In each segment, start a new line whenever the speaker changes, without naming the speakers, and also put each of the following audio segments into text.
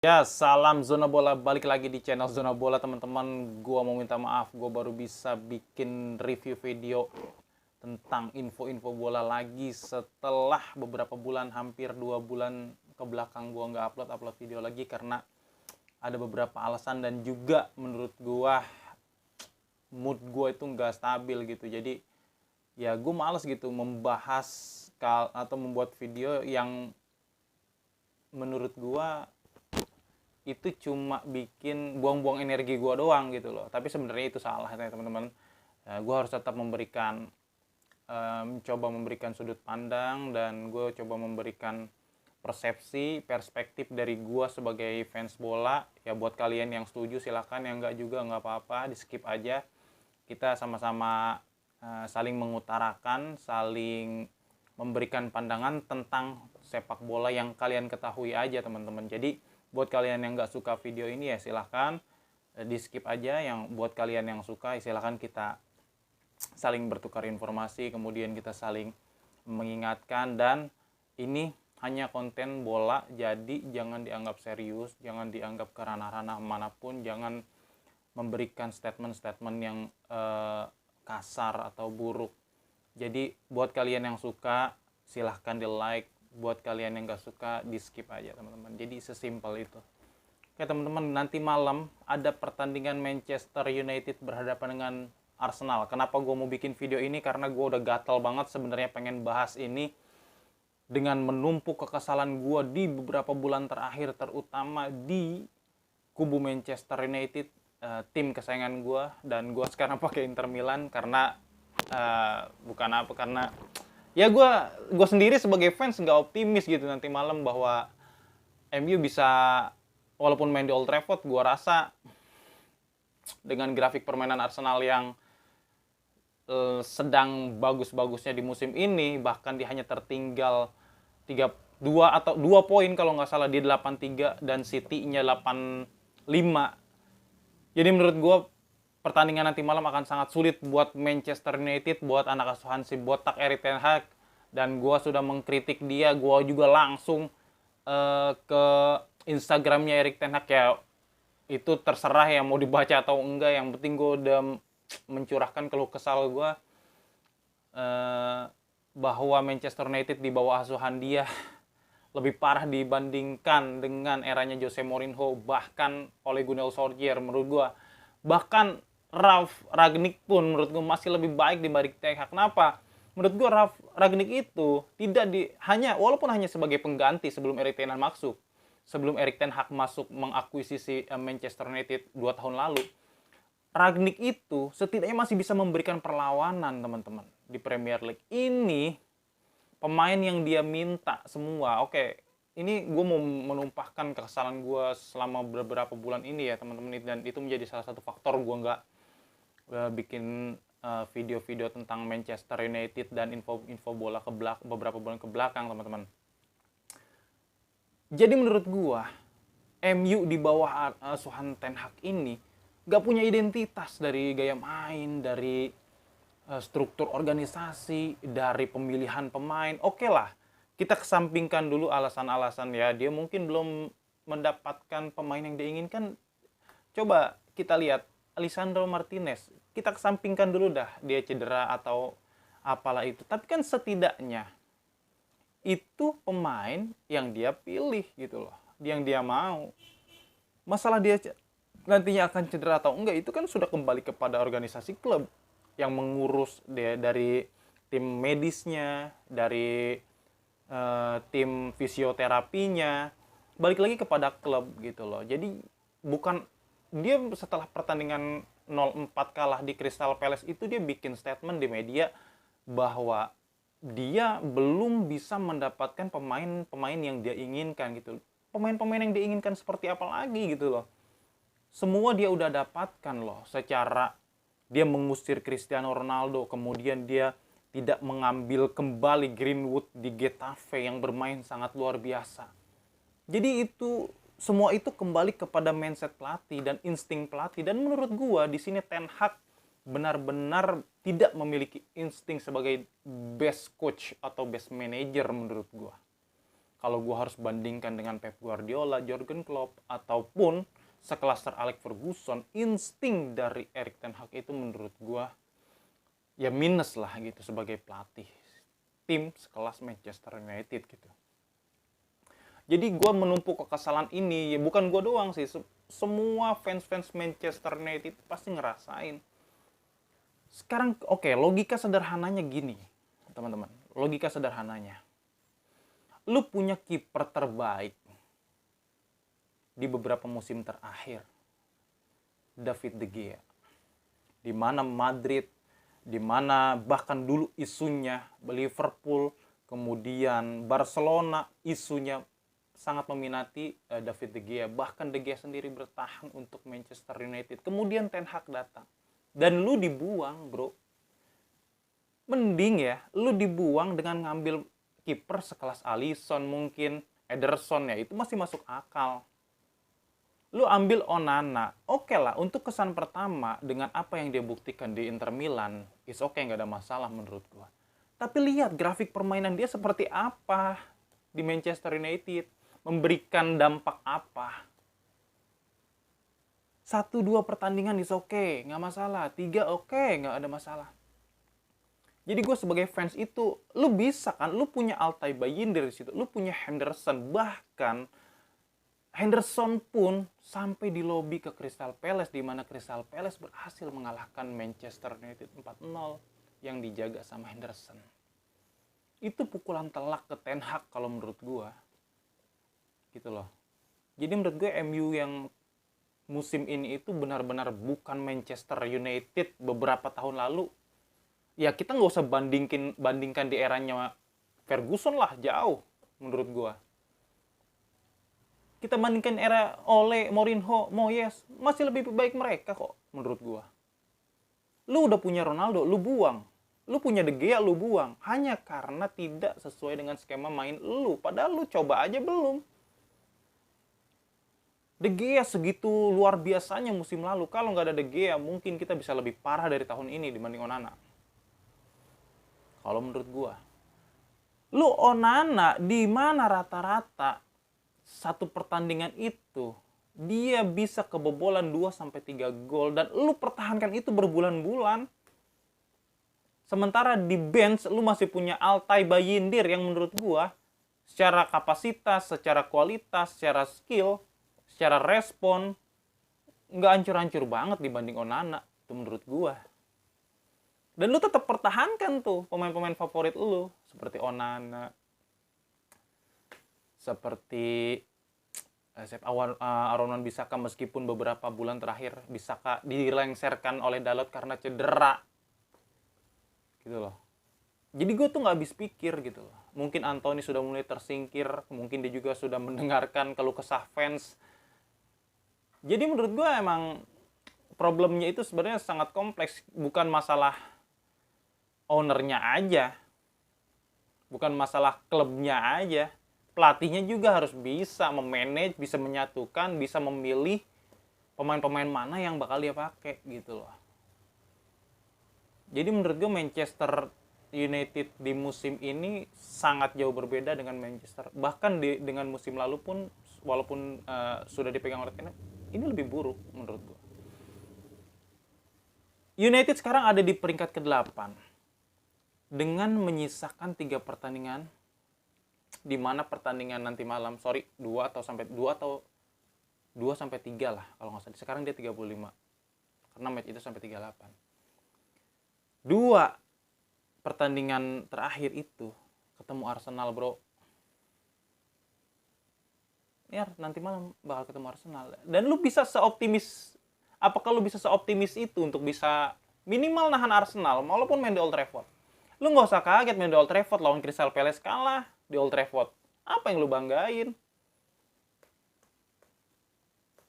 Ya, salam Zona Bola, balik lagi di channel Zona Bola teman-teman. Gua mau minta maaf, gua baru bisa bikin review video tentang info-info bola lagi setelah beberapa bulan, hampir 2 bulan ke belakang gua nggak upload video lagi karena ada beberapa alasan dan juga menurut gua mood gua itu nggak stabil gitu. Jadi ya gua males gitu membahas atau membuat video yang menurut gua itu cuma bikin buang-buang energi gue doang gitu loh. Tapi sebenarnya itu salah ya teman-teman. Gue harus tetap memberikan coba memberikan sudut pandang, dan gue coba memberikan persepsi, perspektif dari gue sebagai fans bola. Ya buat kalian yang setuju silakan, yang enggak juga nggak apa-apa, di skip aja. Kita sama-sama saling mengutarakan, saling memberikan pandangan tentang sepak bola yang kalian ketahui aja teman-teman. Jadi buat kalian yang nggak suka video ini ya silahkan di skip aja. Yang buat kalian yang suka silahkan kita saling bertukar informasi, kemudian kita saling mengingatkan. Dan ini hanya konten bola, jadi jangan dianggap serius, jangan dianggap ke ranah-ranah manapun, jangan memberikan statement-statement yang kasar atau buruk. Jadi buat kalian yang suka silahkan di like, buat kalian yang gak suka di skip aja teman-teman. Jadi sesimpel itu. Oke teman-teman, nanti malam ada pertandingan Manchester United berhadapan dengan Arsenal. Kenapa gue mau bikin video ini? Karena gue udah gatal banget sebenarnya pengen bahas ini, dengan menumpuk kekesalan gue di beberapa bulan terakhir, terutama di kubu Manchester United, tim kesayangan gue. Dan gue sekarang pakai Inter Milan karena karena ya gue sendiri sebagai fans nggak optimis gitu nanti malam bahwa MU bisa, walaupun main di Old Trafford, gue rasa dengan grafik permainan Arsenal yang sedang bagus-bagusnya di musim ini, bahkan dia hanya tertinggal 2 atau 2 poin kalau nggak salah, di 83 dan City-nya 85. Jadi menurut gue pertandingan nanti malam akan sangat sulit buat Manchester United, buat anak asuhan si botak Erik ten Hag. Dan gue sudah mengkritik dia, gue juga langsung ke Instagramnya Erik ten Hag. Ya itu terserah ya mau dibaca atau enggak, yang penting gue udah mencurahkan keluh kesal gue bahwa Manchester United di bawah asuhan dia lebih parah dibandingkan dengan eranya Jose Mourinho, bahkan Ole Gunnar Solskjaer. Menurut gue bahkan Ralf Rangnick pun menurut gue masih lebih baik dibanding Ten Hag. Kenapa? Menurut gue Ralf Rangnick itu tidak walaupun hanya sebagai pengganti sebelum Erik ten Hag masuk, sebelum Erik ten Hag masuk mengakuisisi Manchester United 2 tahun lalu, Rangnick itu setidaknya masih bisa memberikan perlawanan teman-teman di Premier League. Ini pemain yang dia minta semua. Oke, ini gue mau menumpahkan kekesalan gue selama beberapa bulan ini ya teman-teman, dan itu menjadi salah satu faktor gue nggak bikin video-video tentang Manchester United dan info bola beberapa bulan ke belakang teman-teman. Jadi menurut gue MU di bawah asuhan Ten Hag ini gak punya identitas, dari gaya main, dari struktur organisasi, dari pemilihan pemain. Oke lah, kita kesampingkan dulu alasan-alasan ya, dia mungkin belum mendapatkan pemain yang diinginkan. Coba kita lihat Lisandro Martinez, kita kesampingkan dulu dah dia cedera atau apalah itu. Tapi kan setidaknya itu pemain yang dia pilih gitu loh, yang dia mau. Masalah dia nantinya akan cedera atau enggak, itu kan sudah kembali kepada organisasi klub yang mengurus dia, dari tim medisnya, dari tim fisioterapinya, balik lagi kepada klub gitu loh. Jadi bukan dia setelah pertandingan 0-4 kalah di Crystal Palace itu dia bikin statement di media bahwa dia belum bisa mendapatkan pemain-pemain yang dia inginkan gitu. Pemain-pemain yang diinginkan seperti apa lagi gitu loh. Semua dia udah dapatkan loh, secara dia mengusir Cristiano Ronaldo, kemudian dia tidak mengambil kembali Greenwood di Getafe yang bermain sangat luar biasa. Jadi itu semua itu kembali kepada mindset pelatih dan insting pelatih. Dan menurut gua di sini Ten Hag benar-benar tidak memiliki insting sebagai best coach atau best manager menurut gua. kalau gue harus bandingkan dengan Pep Guardiola, Jurgen Klopp, ataupun sekelas Sir Alex Ferguson, insting dari Erik ten Hag itu menurut gue ya minus lah gitu sebagai pelatih tim sekelas Manchester United gitu. Jadi gue menumpuk kekesalan ini, ya bukan gue doang sih, semua fans-fans Manchester United pasti ngerasain. Sekarang oke, logika sederhananya gini, teman-teman. Logika sederhananya. Lu punya kiper terbaik di beberapa musim terakhir. David De Gea. Di mana Madrid, di mana bahkan dulu isunya Liverpool, kemudian Barcelona isunya sangat meminati David De Gea. Bahkan De Gea sendiri bertahan untuk Manchester United. Kemudian Ten Hag datang. Dan lu dibuang, bro. Mending ya, lu dibuang dengan ngambil kiper sekelas Alisson mungkin, Ederson ya, itu masih masuk akal. Lu ambil Onana, oke lah, untuk kesan pertama dengan apa yang dia buktikan di Inter Milan, is oke, nggak ada masalah menurut gua. Tapi lihat grafik permainan dia seperti apa di Manchester United, memberikan dampak apa. 1-2 pertandingan is oke, nggak masalah. 3 oke, nggak ada masalah. Jadi gue sebagai fans itu, lu bisa kan, lu punya Altay Bayindir di situ, lu punya Henderson, bahkan Henderson pun sampai di lobi ke Crystal Palace, di mana Crystal Palace berhasil mengalahkan Manchester United 4-0 yang dijaga sama Henderson. Itu pukulan telak ke Ten Hag kalau menurut gue. Gitu loh. Jadi menurut gue MU yang musim ini itu benar-benar bukan Manchester United beberapa tahun lalu. Ya kita nggak usah bandingkan di eranya Ferguson lah, jauh menurut gua. Kita bandingkan era Ole, Mourinho, Moyes, masih lebih baik mereka kok menurut gua. Lu udah punya Ronaldo, lu buang. Lu punya De Gea, lu buang. Hanya karena tidak sesuai dengan skema main lu. Padahal lu coba aja belum. De Gea segitu luar biasanya musim lalu. Kalau nggak ada De Gea, mungkin kita bisa lebih parah dari tahun ini dibanding Onana. Kalau menurut gua. Lu Onana di mana rata-rata satu pertandingan itu dia bisa kebobolan 2-3 gol dan lu pertahankan itu berbulan-bulan. Sementara di bench lu masih punya Altay Bayindir yang menurut gua secara kapasitas, secara kualitas, secara skill, secara respon nggak hancur-hancur banget dibanding Onana itu menurut gua. Dan lu tetap pertahankan tuh pemain-pemain favorit lu. Seperti Onana. Seperti Aaron Wan-Bissaka meskipun beberapa bulan terakhir Bissaka dilengserkan oleh Dalot karena cedera. Gitu loh. Jadi gue tuh gak habis pikir gitu loh. Mungkin Anthony sudah mulai tersingkir. Mungkin dia juga sudah mendengarkan keluh kesah fans. Jadi menurut gue emang problemnya itu sebenarnya sangat kompleks. Bukan masalah ownernya aja, bukan masalah klubnya aja, pelatihnya juga harus bisa memanage, bisa menyatukan, bisa memilih pemain-pemain mana yang bakal dia pakai gitu loh. Jadi menurut gue Manchester United di musim ini sangat jauh berbeda dengan Manchester, bahkan dengan musim lalu pun walaupun sudah dipegang oleh Ten Hag, ini lebih buruk menurut gue. United sekarang ada di peringkat ke-8. Dengan menyisakan 3 pertandingan, di mana pertandingan nanti malam, 2 sampai 3 lah kalau nggak salah. Sekarang dia 35. Karena match itu sampai 38. 2 pertandingan terakhir itu ketemu Arsenal, bro. Ya, nanti malam bakal ketemu Arsenal. Dan lu bisa seoptimis, apakah lu bisa seoptimis itu untuk bisa minimal nahan Arsenal walaupun main di Old Trafford? Lu nggak usah kaget main di Old Trafford lawan Crystal Palace kalah di Old Trafford. Apa yang lu banggain?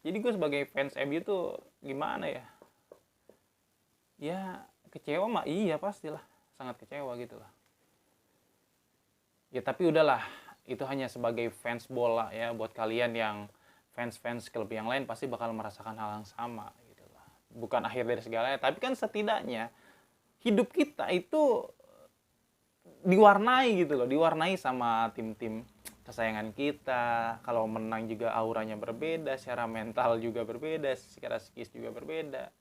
Jadi gue sebagai fans MU tuh gimana ya? Ya kecewa mah iya pastilah. Sangat kecewa gitu lah. Ya tapi udahlah. Itu hanya sebagai fans bola ya. Buat kalian yang fans-fans klub yang lain pasti bakal merasakan hal yang sama gitu lah. Bukan akhir dari segalanya. Tapi kan setidaknya hidup kita itu diwarnai gitu loh, diwarnai sama tim-tim kesayangan kita. Kalau menang juga auranya berbeda, secara mental juga berbeda, secara psikis juga berbeda.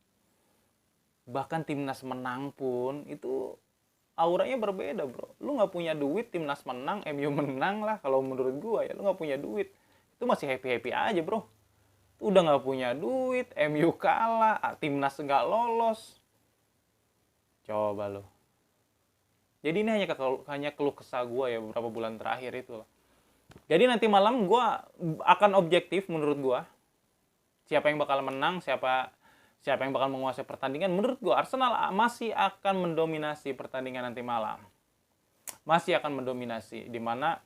Bahkan timnas menang pun itu auranya berbeda, bro. Lu nggak punya duit, timnas menang, MU menang lah. Kalau menurut gua ya, lu nggak punya duit, itu masih happy-happy aja, bro. Udah nggak punya duit, MU kalah, timnas nggak lolos. Coba lu. Jadi ini hanya keluh kesah gua ya beberapa bulan terakhir itu loh. Jadi nanti malam gua akan objektif menurut gua. Siapa yang bakal menang, siapa yang bakal menguasai pertandingan. Menurut gue Arsenal masih akan mendominasi pertandingan nanti malam. Masih akan mendominasi. Dimana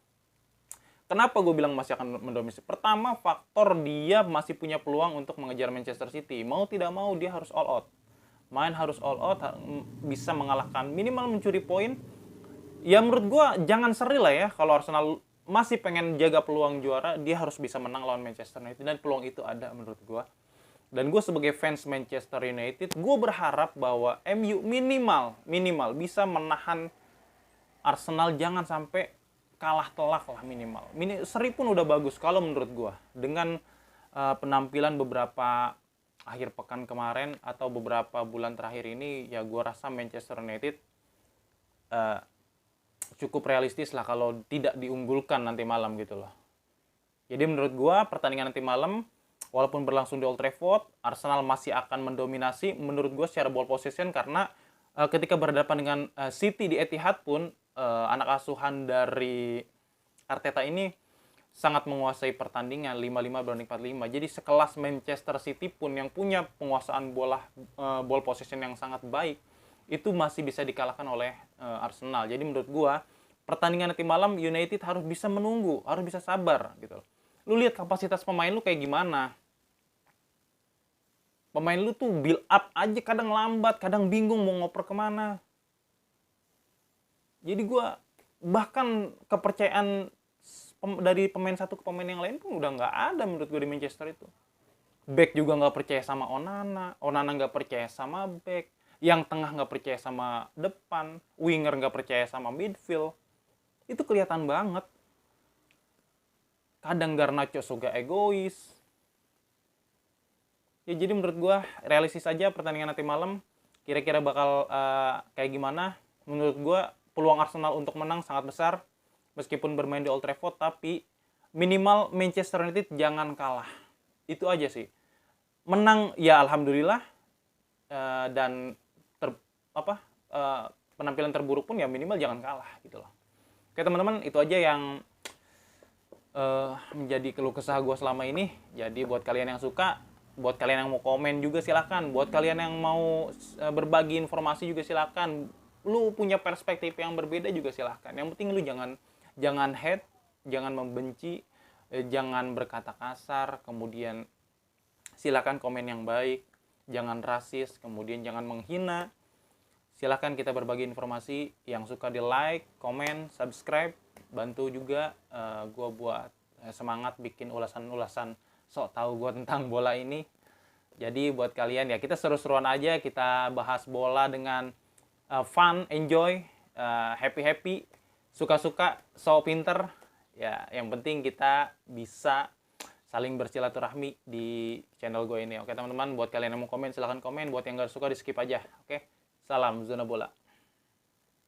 kenapa gue bilang masih akan mendominasi? Pertama, faktor dia masih punya peluang untuk mengejar Manchester City. Mau tidak mau dia harus all out. Main harus all out, bisa mengalahkan, minimal mencuri poin. Ya menurut gue jangan seri lah ya. Kalau Arsenal masih pengen jaga peluang juara, dia harus bisa menang lawan Manchester United. Dan peluang itu ada menurut gue. Dan gue sebagai fans Manchester United, gue berharap bahwa MU minimal bisa menahan Arsenal, jangan sampai kalah telak lah minimal. Seri pun udah bagus kalau menurut gue. Dengan penampilan beberapa akhir pekan kemarin atau beberapa bulan terakhir ini, ya gue rasa Manchester United cukup realistis lah kalau tidak diunggulkan nanti malam gitu loh. Jadi menurut gue pertandingan nanti malam, walaupun berlangsung di Old Trafford, Arsenal masih akan mendominasi menurut gue secara ball possession, karena ketika berhadapan dengan City di Etihad pun anak asuhan dari Arteta ini sangat menguasai pertandingan 5-5 banding 4-5. Jadi sekelas Manchester City pun yang punya penguasaan ball possession yang sangat baik, itu masih bisa dikalahkan oleh Arsenal. Jadi menurut gue pertandingan nanti malam United harus bisa menunggu, harus bisa sabar gitu. Lu lihat kapasitas pemain lu kayak gimana. Pemain lu tuh build up aja kadang lambat, kadang bingung mau ngoper kemana. Jadi gue bahkan kepercayaan dari pemain satu ke pemain yang lain pun udah nggak ada menurut gue di Manchester itu. Back juga nggak percaya sama Onana nggak percaya sama back, yang tengah nggak percaya sama depan, winger nggak percaya sama midfield. Itu kelihatan banget. Kadang Garnacho juga egois. Ya jadi menurut gue realistis aja pertandingan nanti malam. Kira-kira bakal kayak gimana? Menurut gue peluang Arsenal untuk menang sangat besar. Meskipun bermain di Old Trafford, tapi minimal Manchester United jangan kalah. Itu aja sih. Menang ya alhamdulillah. Dan penampilan terburuk pun ya minimal jangan kalah gitu loh. Oke teman-teman, itu aja yang menjadi keluh kesah gue selama ini. Jadi buat kalian yang suka, buat kalian yang mau komen juga silakan. Buat kalian yang mau berbagi informasi juga silakan. Lu punya perspektif yang berbeda juga silakan. Yang penting lu jangan hate, jangan membenci, jangan berkata kasar, kemudian silakan komen yang baik, jangan rasis, kemudian jangan menghina. Silakan kita berbagi informasi. Yang suka di like, komen, subscribe. Bantu juga gue buat semangat bikin ulasan-ulasan sok tahu gue tentang bola ini. Jadi buat kalian ya kita seru-seruan aja, kita bahas bola dengan fun, enjoy, happy, suka-suka, sok pinter. Ya yang penting kita bisa saling bersilaturahmi di channel gue ini. Oke teman-teman, buat kalian yang mau komen silahkan komen, buat yang gak suka di skip aja. Oke, salam Zona Bola.